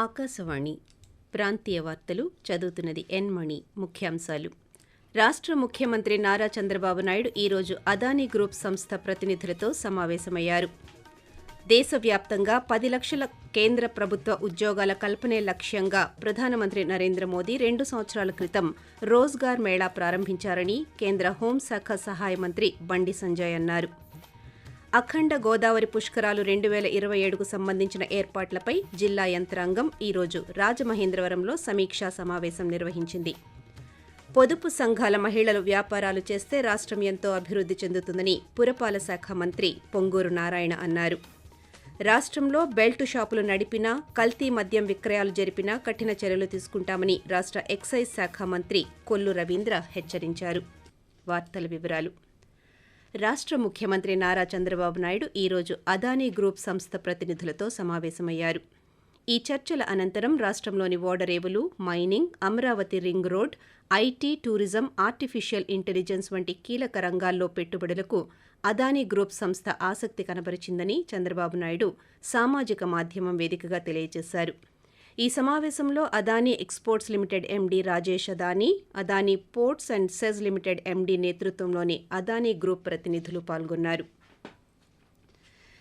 ఆకాశవాణి ప్రాంతీయ వార్తలు చదువుతున్నది ఎన్ మణి. ముఖ్యాంశాలు. రాష్ట్ర ముఖ్యమంత్రి నారా చంద్రబాబు నాయుడు ఈరోజు అదానీ గ్రూప్ సంస్థ ప్రతినిధులతో సమావేశమయ్యారు. దేశవ్యాప్తంగా 10 లక్షల కేంద్ర ప్రభుత్వ ఉద్యోగాల కల్పనే లక్ష్యంగా ప్రధానమంత్రి నరేంద్ర మోదీ 2 సంవత్సరాల క్రితం రోజ్గార్ మేళా ప్రారంభించారని కేంద్ర హోంశాఖ సహాయ మంత్రి బండి సంజయ్ అన్నారు. అఖండ గోదావరి పుష్కరాలు 2027కు సంబంధించిన ఏర్పాట్లపై జిల్లా యంత్రాంగం ఈరోజు రాజమహేంద్రవరంలో సమీక్షా సమావేశం నిర్వహించింది. పొదుపు సంఘాల మహిళలు వ్యాపారాలు చేస్తే రాష్ట్రం ఎంతో అభివృద్ధి చెందుతుందని పురపాలక శాఖ మంత్రి పొంగూరు నారాయణ అన్నారు. రాష్ట్రంలో బెల్టు షాపులు నడిపినా, కల్తీ మద్యం విక్రయాలు జరిపినా కఠిన చర్యలు తీసుకుంటామని రాష్ట్ర ఎక్సైజ్ శాఖ మంత్రి కొల్లు రవీంద్ర హెచ్చరించారు. వార్తల వివరాలు. రాష్ట్ర ముఖ్యమంత్రి నారా చంద్రబాబు నాయుడు ఈరోజు అదానీ గ్రూప్ సంస్థ ప్రతినిధులతో సమావేశమయ్యారు. ఈ చర్చల అనంతరం రాష్ట్రంలోని ఓడరేవులు, mining, Amaravati ring road, IT, tourism, artificial intelligence వంటి కీలక రంగాల్లో పెట్టుబడులకు అదానీ గ్రూప్ సంస్థ ఆసక్తి కనబరిచిందని చంద్రబాబు నాయుడు సామాజిక మాధ్యమం వేదికగా తెలియజేశారు. ఈ సమావేశంలో Adani exports limited MD Rajesh Adani, Adani ports and SEZ limited MD నేతృత్వంలోని అదానీ గ్రూప్ ప్రతినిధులు పాల్గొన్నారు.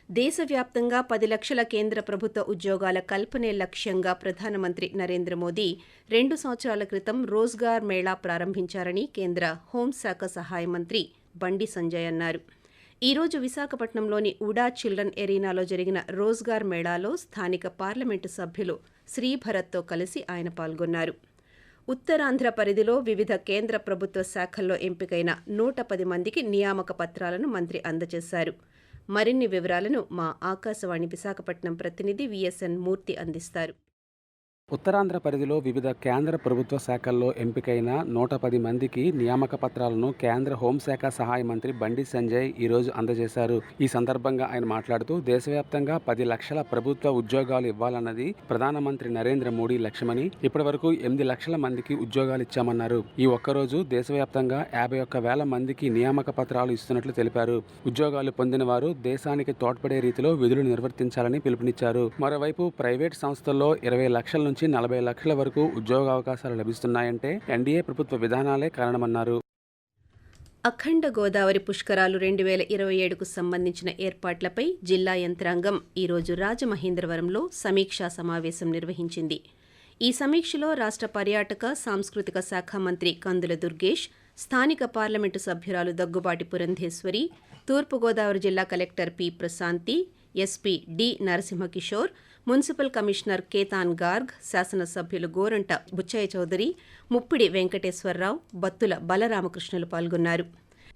దేశవ్యాప్తంగా 10 లక్షల కేంద్ర ప్రభుత్వ ఉద్యోగాల కల్పనే లక్ష్యంగా ప్రధానమంత్రి నరేంద్ర మోదీ 2 సంవత్సరాల క్రితం రోజ్గార్ మేళా ప్రారంభించారని కేంద్ర హోంశాఖ సహాయ మంత్రి బండి సంజయ్ అన్నారు. ఈ రోజు విశాఖపట్నంలోని ఉడా చిల్డ్రన్ ఎరీనాలో జరిగిన రోజ్గార్ మేళాలో స్థానిక పార్లమెంటు సభ్యులు శ్రీభరత్తో కలిసి ఆయన పాల్గొన్నారు. ఉత్తరాంధ్ర పరిధిలో వివిధ కేంద్ర ప్రభుత్వ శాఖల్లో ఎంపికైన 110 మందికి నియామక పత్రాలను మంత్రి అందజేశారు. మరిన్ని వివరాలను మా ఆకాశవాణి విశాఖపట్నం ప్రతినిధి విఎస్ఎన్ మూర్తి అందిస్తారు. ఉత్తరాంధ్ర పరిధిలో వివిధ కేంద్ర ప్రభుత్వ శాఖల్లో ఎంపికైన 110 మందికి నియామక పత్రాలను కేంద్ర హోంశాఖ సహాయ మంత్రి బండి సంజయ్ ఈరోజు అందజేశారు. ఈ సందర్భంగా ఆయన మాట్లాడుతూ దేశవ్యాప్తంగా 10 లక్షల ప్రభుత్వ ఉద్యోగాలు ఇవ్వాలన్నది ప్రధానమంత్రి నరేంద్ర మోడీ లక్ష్యమని, ఇప్పటివరకు 8 లక్షల మందికి ఉద్యోగాలు ఇచ్చామన్నారు. ఈ ఒక్కరోజు దేశవ్యాప్తంగా 51,000 మందికి నియామక పత్రాలు ఇస్తున్నట్లు తెలిపారు. ఉద్యోగాలు పొందిన వారు దేశానికి తోడ్పడే రీతిలో విధులు నిర్వర్తించాలని పిలుపునిచ్చారు. మరోవైపు ప్రైవేట్ సంస్థల్లో 20 లక్షల నుంచి 40 లక్షల వరకు ఉద్యోగావకాశాలు లభిస్తున్నాయంటే ఎన్డీఏ ప్రభుత్వ విధానాలే కారణమన్నారు. అఖండ గోదావరి పుష్కరాలు 2027కు సంబంధించిన ఏర్పాట్లపై జిల్లా యంత్రాంగం ఈరోజు రాజమహేంద్రవరంలో సమీక్షా సమావేశం నిర్వహించింది. ఈ సమీక్షలో రాష్ట్ర పర్యాటక, సాంస్కృతిక శాఖ మంత్రి కందుల దుర్గేష్, స్థానిక పార్లమెంటు సభ్యురాలు దగ్గుబాటి పురంధేశ్వరి, తూర్పుగోదావరి జిల్లా collector P Prasanthi, SP D Narasimhakishore, municipal commissioner Ketan Garg, శాసనసభ్యులు గోరంట బుచ్చయ్య చౌదరి, ముప్పిడి వెంకటేశ్వరరావు, బత్తుల బలరామకృష్ణులు పాల్గొన్నారు.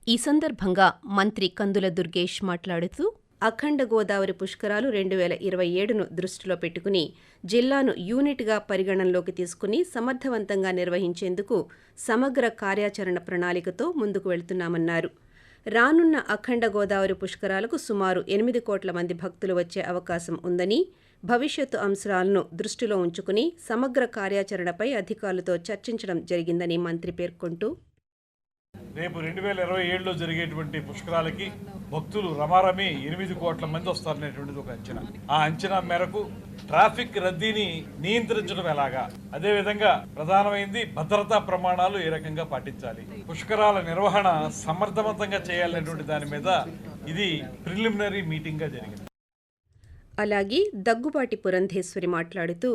ఈ సందర్భంగా మంత్రి కందుల దుర్గేష్ మాట్లాడుతూ అఖండ గోదావరి పుష్కరాలు 2027ను దృష్టిలో పెట్టుకుని జిల్లాను యూనిట్గా పరిగణనలోకి తీసుకుని సమర్థవంతంగా నిర్వహించేందుకు సమగ్ర కార్యాచరణ ప్రణాళికతో ముందుకు వెళ్తున్నామన్నారు. రానున్న అఖండ గోదావరి పుష్కరాలకు సుమారు 8 కోట్ల మంది భక్తులు వచ్చే అవకాశం ఉందని, భవిష్యత్తు అంశాలను దృష్టిలో ఉంచుకుని సమగ్ర కార్యాచరణపై అధికారులతో చర్చించడం జరిగిందని మంత్రి పేర్కొంటూ, రేపు 2027లో జరిగేటువంటి పుష్కరాలకి భక్తులు రమారమి 8 కోట్ల మంది వస్తారనేటువంటిది ఒక అంచనా. ఆ అంచనా మేరకు ట్రాఫిక్ రద్దీని నియంత్రించడం ఎలాగా, అదేవిధంగా ప్రధానమైంది భద్రతా ప్రమాణాలు ఏ రకంగా పాటించాలి, పుష్కరాల నిర్వహణ సమర్థవంతంగా చేయాలనేటువంటి దాని మీద ఇది ప్రిలిమినరీ మీటింగ్ గా జరిగింది. అలాగే దగ్గుబాటి పురంధేశ్వరి మాట్లాడుతూ,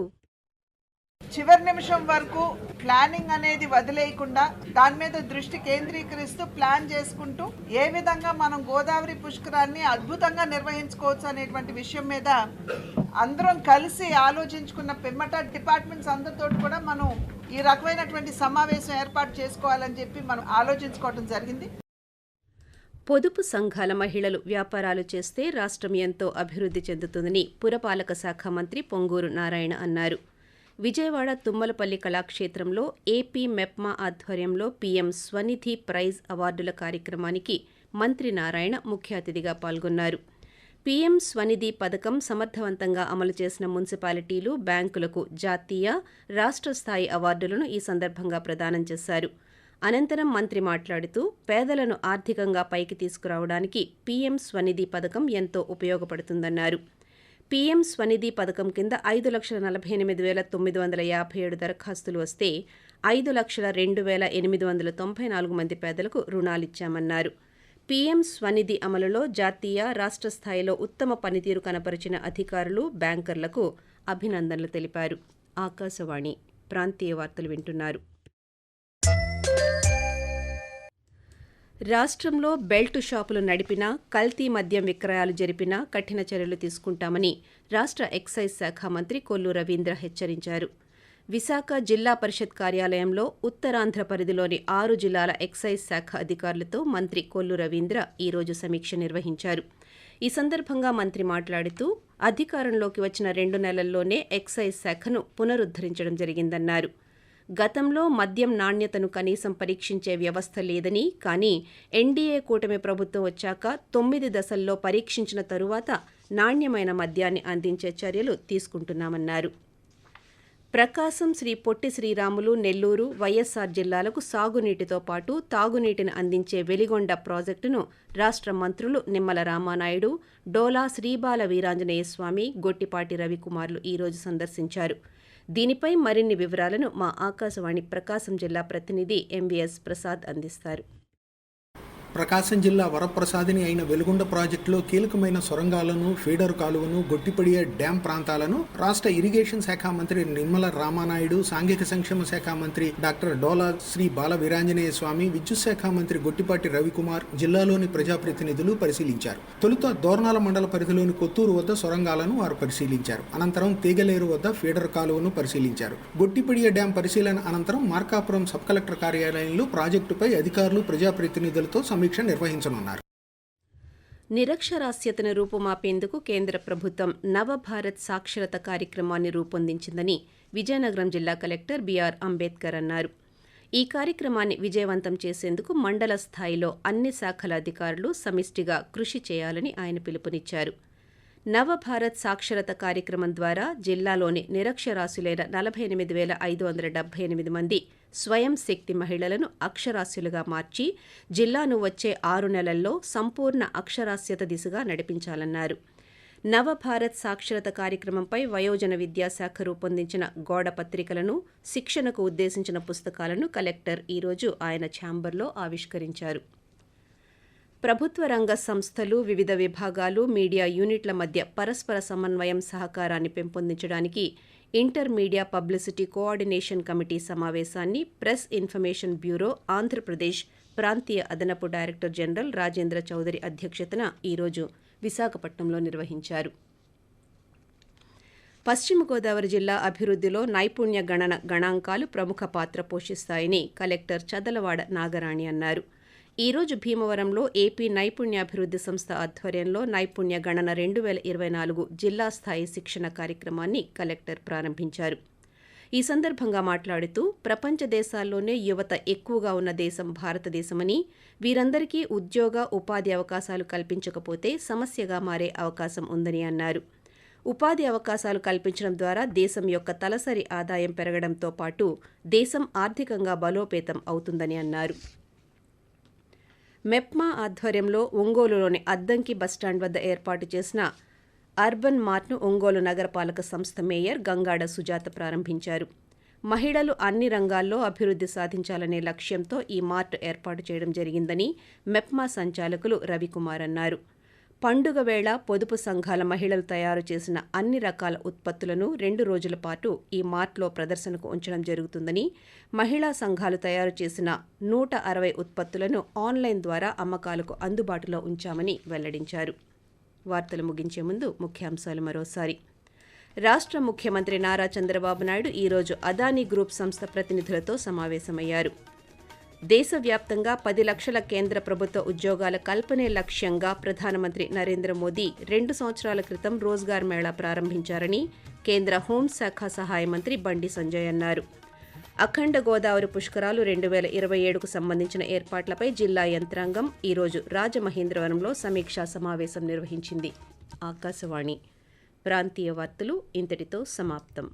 చివరి నిమిషం వరకు ప్లానింగ్ అనేది వదిలేయకుండా దాని మీద దృష్టి కేంద్రీకరిస్తూ ప్లాన్ చేసుకుంటూ ఏ విధంగా మనం గోదావరి పుష్కరాన్ని అద్భుతంగా నిర్వహించుకోవచ్చు అనేటువంటి విషయం మీద అందరం కలిసి ఆలోచించుకున్న పిమ్మట డిపార్ట్మెంట్స్ అందరితో కూడా మనం ఈ రకమైనటువంటి సమావేశం ఏర్పాటు చేసుకోవాలని చెప్పి మనం ఆలోచించుకోవడం జరిగింది. పొదుపు సంఘాల మహిళలు వ్యాపారాలు చేస్తే రాష్ట్రం ఎంతో అభివృద్ధి చెందుతుందని పురపాలక శాఖ మంత్రి పొంగూరు నారాయణ అన్నారు. విజయవాడ తుమ్మలపల్లి కళాక్షేత్రంలో ఏపీ మెప్మా ఆధ్వర్యంలో పీఎం స్వనిధి ప్రైజ్ అవార్డుల కార్యక్రమానికి మంత్రి నారాయణ ముఖ్య అతిథిగా పాల్గొన్నారు. పీఎం స్వనిధి పథకం సమర్థవంతంగా అమలు చేసిన మున్సిపాలిటీలు, బ్యాంకులకు జాతీయ, రాష్ట్ర స్థాయి అవార్డులను ఈ సందర్భంగా ప్రదానం చేశారు. అనంతరం మంత్రి మాట్లాడుతూ పేదలను ఆర్థికంగా పైకి తీసుకురావడానికి పీఎం స్వనిధి పథకం ఎంతో ఉపయోగపడుతుందన్నారు. పీఎం స్వనిధి పథకం కింద 5,48,957 దరఖాస్తులు వస్తే 5,02,894 మంది పేదలకు రుణాలిచ్చామన్నారు. పీఎం స్వనిధి అమలులో జాతీయ, రాష్ట్ర స్థాయిలో ఉత్తమ పనితీరు కనపరిచిన అధికారులు, బ్యాంకర్లకు అభినందనలు తెలిపారు. ఆకాశవాణి ప్రాంతీయ వార్తలు వింటున్నారు. రాష్ట్రంలో బెల్ట్ షాపులు నడిపినా, కల్తీ మద్యం విక్రయాలు జరిపినా కఠిన చర్యలు తీసుకుంటామని రాష్ట్ర ఎక్సైజ్ శాఖ మంత్రి కొల్లు రవీంద్ర హెచ్చరించారు. విశాఖ జిల్లా పరిషత్ కార్యాలయంలో ఉత్తరాంధ్ర పరిధిలోని 6 జిల్లాల ఎక్సైజ్ శాఖ అధికారులతో మంత్రి కొల్లు రవీంద్ర ఈరోజు సమీక్ష నిర్వహించారు. ఈ సందర్భంగా మంత్రి మాట్లాడుతూ అధికారంలోకి వచ్చిన 2 నెలల్లోనే ఎక్సైజ్ శాఖను పునరుద్ధరించడం జరిగిందన్నారు. గతంలో మద్యం నాణ్యతను కనీసం పరీక్షించే వ్యవస్థ లేదని, కానీ ఎన్డీఏ కూటమి ప్రభుత్వం వచ్చాక 9 దశల్లో పరీక్షించిన తరువాత నాణ్యమైన మద్యాన్ని అందించే చర్యలు తీసుకుంటున్నామన్నారు. ప్రకాశం శ్రీ పొట్టి శ్రీరాములు, నెల్లూరు, వైఎస్సార్ జిల్లాలకు సాగునీటితో పాటు తాగునీటిని అందించే వెలిగొండ ప్రాజెక్టును రాష్ట్ర మంత్రులు నిమ్మల రామానాయుడు, డోలా శ్రీబాల వీరాంజనేయస్వామి, గొట్టిపాటి రవికుమార్లు ఈరోజు సందర్శించారు. దీనిపై మరిన్ని వివరాలను మా ఆకాశవాణి ప్రకాశం జిల్లా ప్రతినిధి ఎంవీఎస్ ప్రసాద్ అందిస్తారు. ప్రకాశం జిల్లా వరప్రసాదిని అయిన వెలుగొండ ప్రాజెక్టులో కీలకమైన సొరంగాలను, ఫీడర్ కాలువను, గొట్టిపడియ డ్యాం ప్రాంతాలను రాష్ట్ర ఇరిగేషన్ శాఖ మంత్రి నిమ్మల రామానాయుడు, సాంఘిక సంక్షేమ శాఖ మంత్రి డాక్టర్ డోలా శ్రీ బాల వీరాంజనేయ స్వామి, విద్యుత్ శాఖ మంత్రి గొట్టిపాటి రవికుమార్ జిల్లాలోని ప్రజాప్రతినిధులు పరిశీలించారు. తొలుత దోర్నాల మండల పరిధిలోని కొత్తూరు వద్ద సొరంగాలను వారు పరిశీలించారు. అనంతరం తీగలేరు వద్ద ఫీడర్ కాలువను పరిశీలించారు. గొట్టిపడియ డ్యాం పరిశీలన అనంతరం మార్కాపురం సబ్ కలెక్టర్ కార్యాలయంలో ప్రాజెక్టుపై అధికారులు, ప్రజాప్రతినిధులతో సమీక్ష నిర్వహించనున్నారు. నిరక్షరాస్యతను రూపుమాపేందుకు కేంద్ర ప్రభుత్వం నవభారత్ సాక్షరత కార్యక్రమాన్ని రూపొందించిందని విజయనగరం జిల్లా కలెక్టర్ బీఆర్ అంబేద్కర్ అన్నారు. ఈ కార్యక్రమాన్ని విజయవంతం చేసేందుకు మండల స్థాయిలో అన్ని శాఖల అధికారులు సమిష్టిగా కృషి చేయాలని ఆయన పిలుపునిచ్చారు. నవభారత్ సాక్షరత కార్యక్రమం ద్వారా జిల్లాలోని నిరక్షరాస్యులైన 48,578 మంది స్వయం శక్తి మహిళలను అక్షరాస్యులుగా మార్చి జిల్లాను వచ్చే 6 నెలల్లో సంపూర్ణ అక్షరాస్యత దిశగా నడిపించాలన్నారు. నవభారత్ సాక్షరత కార్యక్రమంపై వయోజన విద్యాశాఖ రూపొందించిన గోడ పత్రికలను, శిక్షణకు ఉద్దేశించిన పుస్తకాలను కలెక్టర్ ఈరోజు ఆయన ఛాంబర్లో ఆవిష్కరించారు. ప్రభుత్వ రంగ సంస్థలు, వివిధ విభాగాలు, మీడియా యూనిట్ల మధ్య పరస్పర సమన్వయం, సహకారాన్ని పెంపొందించడానికి inter media publicity coordination committee సమావేశాన్ని ప్రెస్ ఇన్ఫర్మేషన్ బ్యూరో, ఆంధ్రప్రదేశ్ ప్రాంతీయ అదనపు డైరెక్టర్ జనరల్ రాజేంద్ర చౌదరి అధ్యక్షతన ఈరోజు విశాఖపట్నంలో నిర్వహించారు. పశ్చిమ గోదావరి జిల్లా అభివృద్ధిలో నైపుణ్య గణన గణాంకాలు ప్రముఖ పాత్ర పోషిస్తాయని కలెక్టర్ చదలవాడ నాగరాణి అన్నారు. ఈరోజు భీమవరంలో ఏపీ నైపుణ్యాభివృద్ధి సంస్థ ఆధ్వర్యంలో నైపుణ్య గణన 2024 జిల్లా స్థాయి శిక్షణ కార్యక్రమాన్ని కలెక్టర్ ప్రారంభించారు. ఈ సందర్భంగా మాట్లాడుతూ ప్రపంచ దేశాల్లోనే యువత ఎక్కువగా ఉన్న దేశం భారతదేశమని, వీరందరికీ ఉద్యోగ, ఉపాధి అవకాశాలు కల్పించకపోతే సమస్యగా మారే అవకాశం ఉందని అన్నారు. ఉపాధి అవకాశాలు కల్పించడం ద్వారా దేశం యొక్క తలసరి ఆదాయం పెరగడంతో పాటు దేశం ఆర్థికంగా బలోపేతం అవుతుందని అన్నారు. మెప్మా ఆధ్వర్యంలో ఒంగోలులోని అద్దంకి బస్టాండ్ వద్ద ఏర్పాటు చేసిన అర్బన్ మార్ట్ను ఒంగోలు నగరపాలక సంస్థ మేయర్ గంగాడ సుజాత ప్రారంభించారు. మహిళలు అన్ని రంగాల్లో అభివృద్ధి సాధించాలనే లక్ష్యంతో ఈ మార్ట్ ఏర్పాటు చేయడం జరిగిందని మెప్మా సంచాలకులు రవికుమార్ అన్నారు. పండుగ వేళ పొదుపు సంఘాల మహిళలు తయారు చేసిన అన్ని రకాల ఉత్పత్తులను 2 రోజుల పాటు ఈ మార్ట్లో ప్రదర్శనకు ఉంచడం జరుగుతుందని, మహిళా సంఘాలు తయారు చేసిన 160 ఉత్పత్తులను ఆన్లైన్ ద్వారా అమ్మకాలకు అందుబాటులో ఉంచామని వెల్లడించారు. వార్తలు ముగించే ముందు ముఖ్యాంశాలు మరోసారి. రాష్ట్ర ముఖ్యమంత్రి నారా చంద్రబాబు నాయుడు ఈరోజు అదానీ గ్రూప్ సంస్థ ప్రతినిధులతో సమావేశమయ్యారు. దేశవ్యాప్తంగా 10 లక్షల కేంద్ర ప్రభుత్వ ఉద్యోగాల కల్పనే లక్ష్యంగా ప్రధానమంత్రి నరేంద్ర మోదీ 2 సంవత్సరాల క్రితం రోజ్గార్ మేళా ప్రారంభించారని కేంద్ర హోంశాఖ సహాయ మంత్రి బండి సంజయ్ అన్నారు. అఖండ గోదావరి పుష్కరాలు 2027కు సంబంధించిన ఏర్పాట్లపై జిల్లా యంత్రాంగం ఈరోజు రాజమహేంద్రవరంలో సమీక్షా సమావేశం నిర్వహించింది. ఆకాశవాణి ప్రాంతీయ వార్తలు ఇంతటితో సమాప్తం.